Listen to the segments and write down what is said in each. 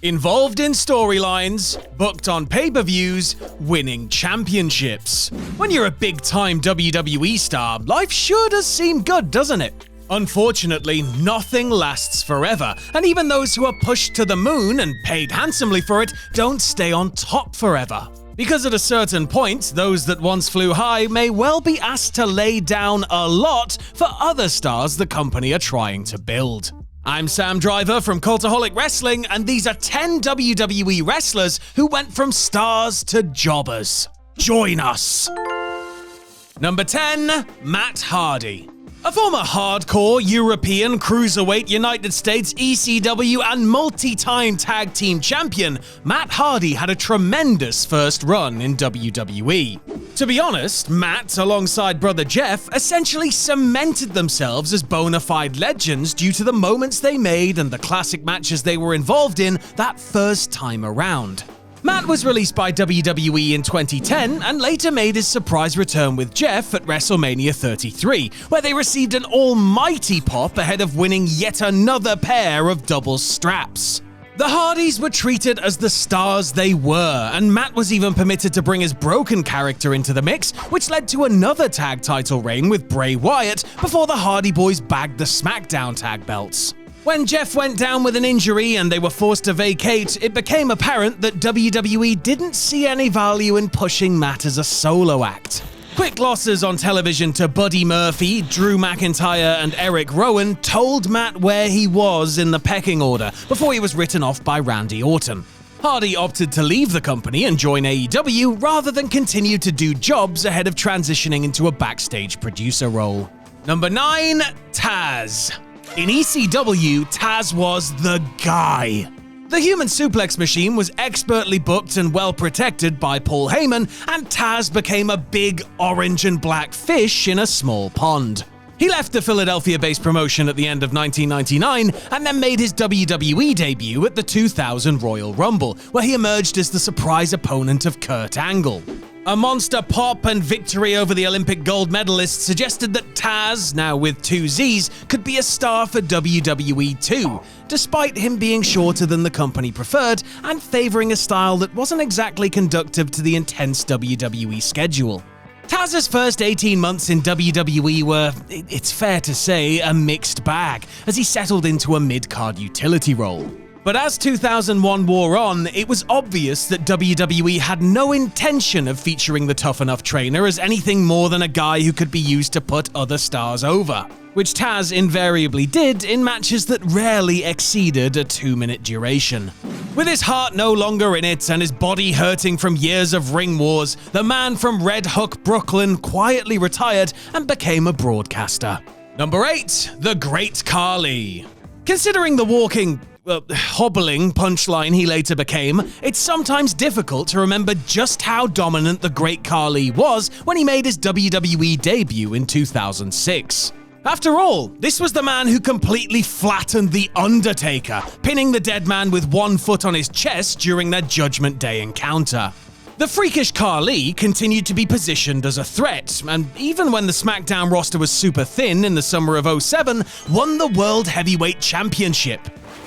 Involved in storylines, booked on pay-per-views, winning championships. When you're a big-time WWE star, life sure does seem good, doesn't it? Unfortunately, nothing lasts forever, and even those who are pushed to the moon and paid handsomely for it don't stay on top forever. Because at a certain point, those that once flew high may well be asked to lay down a lot for other stars the company are trying to build. I'm Sam Driver from Cultaholic Wrestling, and these are 10 WWE wrestlers who went from stars to jobbers. Join us! Number 10, Matt Hardy. A former hardcore European Cruiserweight United States ECW and multi-time tag team champion, Matt Hardy had a tremendous first run in WWE. To be honest, Matt, alongside brother Jeff, essentially cemented themselves as bona fide legends due to the moments they made and the classic matches they were involved in that first time around. Matt was released by WWE in 2010 and later made his surprise return with Jeff at WrestleMania 33, where they received an almighty pop ahead of winning yet another pair of double straps. The Hardys were treated as the stars they were, and Matt was even permitted to bring his broken character into the mix, which led to another tag title reign with Bray Wyatt before the Hardy Boys bagged the SmackDown tag belts. When Jeff went down with an injury and they were forced to vacate, it became apparent that WWE didn't see any value in pushing Matt as a solo act. Quick losses on television to Buddy Murphy, Drew McIntyre, and Eric Rowan told Matt where he was in the pecking order before he was written off by Randy Orton. Hardy opted to leave the company and join AEW rather than continue to do jobs ahead of transitioning into a backstage producer role. Number 9, Taz. In ECW, Taz was the guy. The human suplex machine was expertly booked and well protected by Paul Heyman, and Taz became a big orange and black fish in a small pond. He left the Philadelphia-based promotion at the end of 1999 and then made his WWE debut at the 2000 Royal Rumble, where he emerged as the surprise opponent of Kurt Angle. A monster pop and victory over the Olympic gold medalist suggested that Taz, now with 2 Z's, could be a star for WWE too, despite him being shorter than the company preferred and favoring a style that wasn't exactly conducive to the intense WWE schedule. Taz's first 18 months in WWE were, it's fair to say, a mixed bag, as he settled into a mid-card utility role. But as 2001 wore on, it was obvious that WWE had no intention of featuring the Tough Enough trainer as anything more than a guy who could be used to put other stars over, which Taz invariably did in matches that rarely exceeded a 2-minute duration. With his heart no longer in it and his body hurting from years of ring wars, the man from Red Hook, Brooklyn quietly retired and became a broadcaster. Number 8, the Great Khali. Considering the hobbling punchline he later became, it's sometimes difficult to remember just how dominant the Great Khali was when he made his WWE debut in 2006. After all, this was the man who completely flattened The Undertaker, pinning the dead man with one foot on his chest during their Judgment Day encounter. The freakish Khali continued to be positioned as a threat, and even when the SmackDown roster was super thin in the summer of 2007, won the World Heavyweight Championship.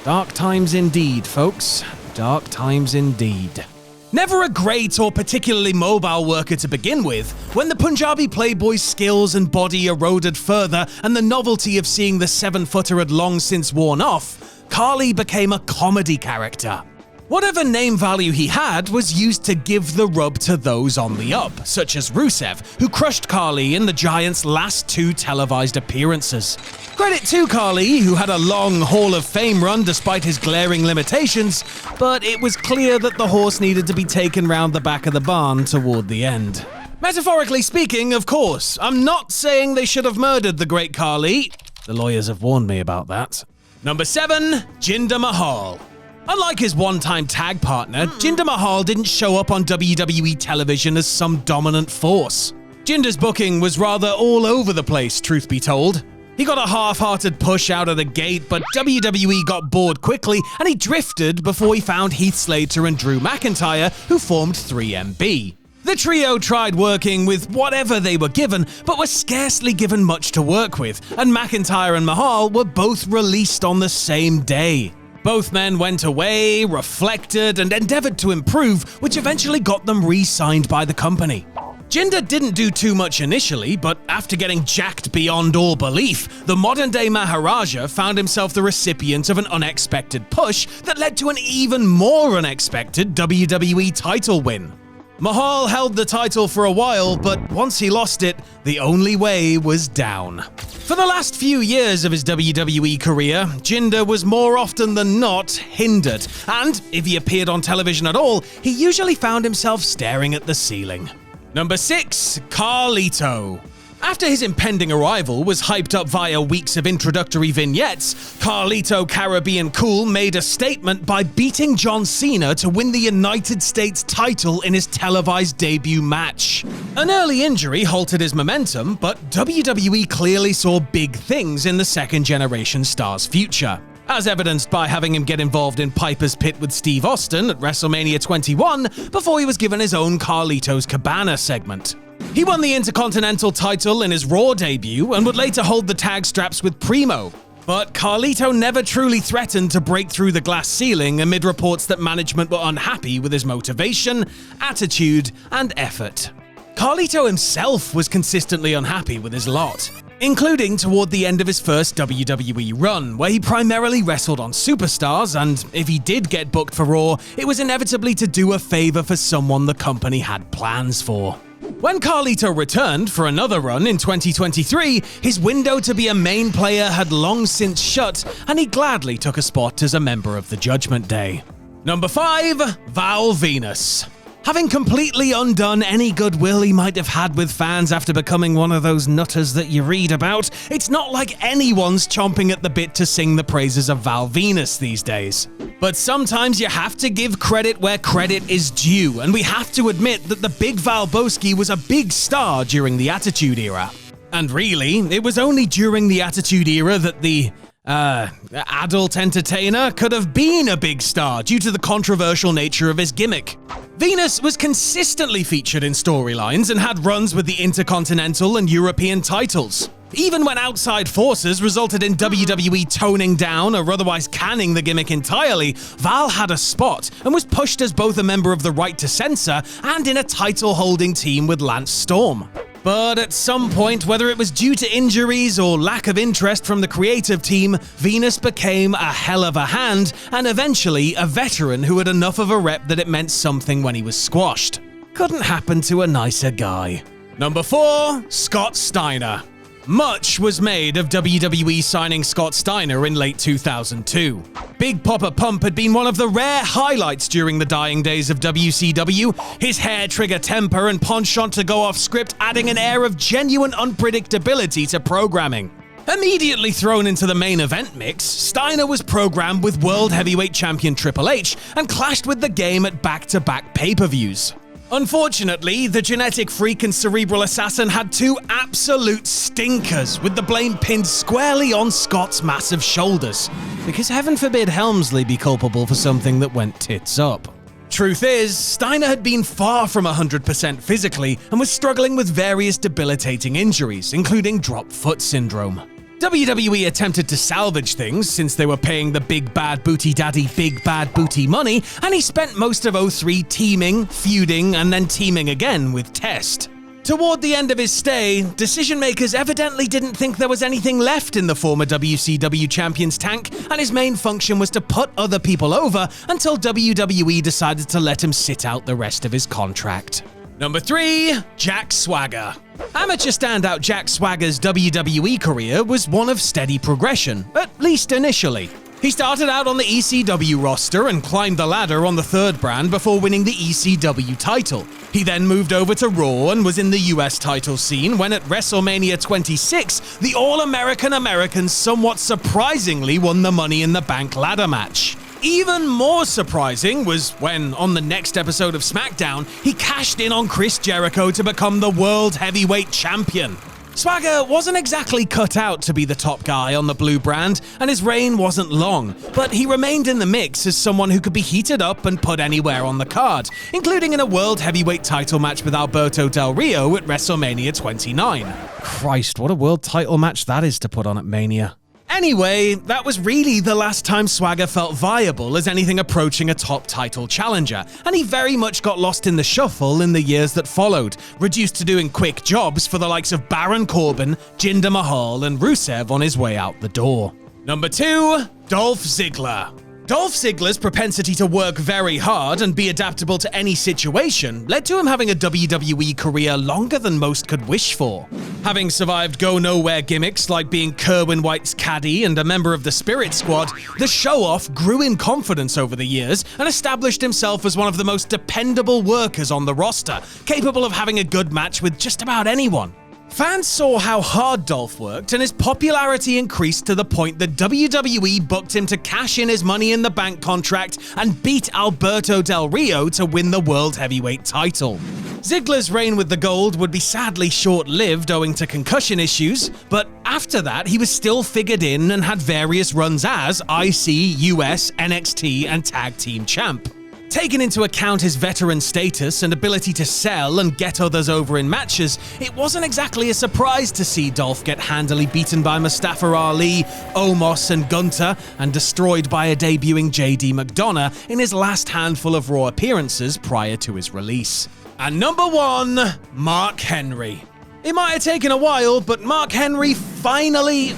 Dark times indeed, folks. Dark times indeed. Never a great or particularly mobile worker to begin with, when the Punjabi Playboy's skills and body eroded further and the novelty of seeing the 7-footer had long since worn off, Khali became a comedy character. Whatever name value he had was used to give the rub to those on the up, such as Rusev, who crushed Khali in the Giants' last 2 televised appearances. Credit to Khali, who had a long Hall of Fame run despite his glaring limitations, but it was clear that the horse needed to be taken round the back of the barn toward the end. Metaphorically speaking, of course. I'm not saying they should have murdered the Great Khali. The lawyers have warned me about that. Number 7, Jinder Mahal. Unlike his one-time tag partner, Jinder Mahal didn't show up on WWE television as some dominant force. Jinder's booking was rather all over the place, truth be told. He got a half-hearted push out of the gate, but WWE got bored quickly and he drifted before he found Heath Slater and Drew McIntyre, who formed 3MB. The trio tried working with whatever they were given, but were scarcely given much to work with, and McIntyre and Mahal were both released on the same day. Both men went away, reflected, and endeavored to improve, which eventually got them re-signed by the company. Jinder didn't do too much initially, but after getting jacked beyond all belief, the modern-day Maharaja found himself the recipient of an unexpected push that led to an even more unexpected WWE title win. Mahal held the title for a while, but once he lost it, the only way was down. For the last few years of his WWE career, Jinder was more often than not hindered, and if he appeared on television at all, he usually found himself staring at the ceiling. Number 6. Carlito. After his impending arrival was hyped up via weeks of introductory vignettes, Carlito Caribbean Cool made a statement by beating John Cena to win the United States title in his televised debut match. An early injury halted his momentum, but WWE clearly saw big things in the second-generation star's future, as evidenced by having him get involved in Piper's Pit with Steve Austin at WrestleMania 21 before he was given his own Carlito's Cabana segment. He won the Intercontinental title in his Raw debut and would later hold the tag straps with Primo. But Carlito never truly threatened to break through the glass ceiling amid reports that management were unhappy with his motivation, attitude, and effort. Carlito himself was consistently unhappy with his lot, including toward the end of his first WWE run, where he primarily wrestled on superstars, and if he did get booked for Raw, it was inevitably to do a favor for someone the company had plans for. When Carlito returned for another run in 2023, his window to be a main player had long since shut, and he gladly took a spot as a member of the Judgment Day. Number 5. Val Venis. Having completely undone any goodwill he might have had with fans after becoming one of those nutters that you read about, it's not like anyone's chomping at the bit to sing the praises of Val Venis these days. But sometimes you have to give credit where credit is due, and we have to admit that the Big Valboski was a big star during the Attitude Era. And really, it was only during the Attitude Era that the adult entertainer could have been a big star due to the controversial nature of his gimmick. Venis was consistently featured in storylines and had runs with the Intercontinental and European titles. Even when outside forces resulted in WWE toning down or otherwise canning the gimmick entirely, Val had a spot and was pushed as both a member of the Right to Censor and in a title-holding team with Lance Storm. But at some point, whether it was due to injuries or lack of interest from the creative team, Venis became a hell of a hand and eventually a veteran who had enough of a rep that it meant something when he was squashed. Couldn't happen to a nicer guy. Number 4. Scott Steiner. Much was made of WWE signing Scott Steiner in late 2002. Big Papa Pump had been one of the rare highlights during the dying days of WCW, his hair-trigger temper and penchant to go off script adding an air of genuine unpredictability to programming. Immediately thrown into the main event mix, Steiner was programmed with World Heavyweight Champion Triple H and clashed with the game at back-to-back pay-per-views. Unfortunately, the genetic freak and cerebral assassin had two absolute stinkers, with the blame pinned squarely on Scott's massive shoulders, because heaven forbid Helmsley be culpable for something that went tits up. Truth is, Steiner had been far from 100% physically and was struggling with various debilitating injuries, including drop foot syndrome. WWE attempted to salvage things since they were paying the big bad booty daddy big bad booty money, and he spent most of 03 teaming, feuding, and then teaming again with Test. Toward the end of his stay, decision makers evidently didn't think there was anything left in the former WCW champion's tank, and his main function was to put other people over until WWE decided to let him sit out the rest of his contract. Number 3. Jack Swagger. Amateur standout Jack Swagger's WWE career was one of steady progression, at least initially. He started out on the ECW roster and climbed the ladder on the third brand before winning the ECW title. He then moved over to Raw and was in the US title scene when at WrestleMania 26, the All-American Americans somewhat surprisingly won the Money in the Bank ladder match. Even more surprising was when, on the next episode of SmackDown, he cashed in on Chris Jericho to become the World Heavyweight Champion. Swagger wasn't exactly cut out to be the top guy on the blue brand, and his reign wasn't long, but he remained in the mix as someone who could be heated up and put anywhere on the card, including in a World Heavyweight title match with Alberto Del Rio at WrestleMania 29. Christ, what a world title match that is to put on at Mania. Anyway, that was really the last time Swagger felt viable as anything approaching a top title challenger, and he very much got lost in the shuffle in the years that followed, reduced to doing quick jobs for the likes of Baron Corbin, Jinder Mahal, and Rusev on his way out the door. Number 2, Dolph Ziggler. Dolph Ziggler's propensity to work very hard and be adaptable to any situation led to him having a WWE career longer than most could wish for. Having survived go-nowhere gimmicks like being Kerwin White's caddy and a member of the Spirit Squad, the show-off grew in confidence over the years and established himself as one of the most dependable workers on the roster, capable of having a good match with just about anyone. Fans saw how hard Dolph worked, and his popularity increased to the point that WWE booked him to cash in his Money in the Bank contract and beat Alberto Del Rio to win the World Heavyweight title. Ziggler's reign with the gold would be sadly short-lived owing to concussion issues, but after that he was still figured in and had various runs as IC, US, NXT, and Tag Team Champ. Taking into account his veteran status and ability to sell and get others over in matches, it wasn't exactly a surprise to see Dolph get handily beaten by Mustafa Ali, Omos, and Gunter, and destroyed by a debuting JD McDonough in his last handful of Raw appearances prior to his release. And number 1, Mark Henry. It might have taken a while, but Mark Henry finally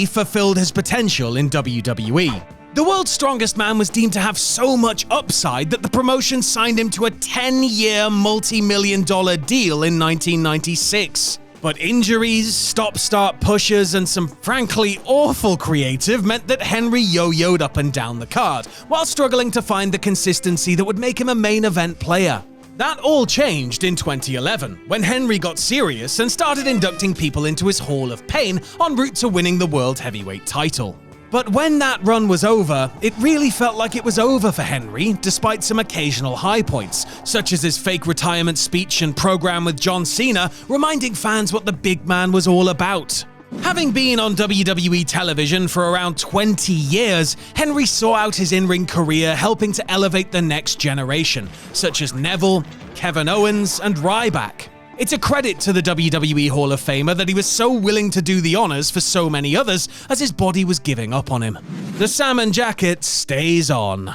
fulfilled his potential in WWE. The world's strongest man was deemed to have so much upside that the promotion signed him to a 10-year multi-million-dollar deal in 1996. But injuries, stop-start pushes, and some frankly awful creative meant that Henry yo-yoed up and down the card, while struggling to find the consistency that would make him a main event player. That all changed in 2011, when Henry got serious and started inducting people into his Hall of Pain en route to winning the World Heavyweight title. But when that run was over, it really felt like it was over for Henry, despite some occasional high points, such as his fake retirement speech and program with John Cena, reminding fans what the big man was all about. Having been on WWE television for around 20 years, Henry saw out his in-ring career helping to elevate the next generation, such as Neville, Kevin Owens, and Ryback. It's a credit to the WWE Hall of Famer that he was so willing to do the honors for so many others as his body was giving up on him. The salmon jacket stays on.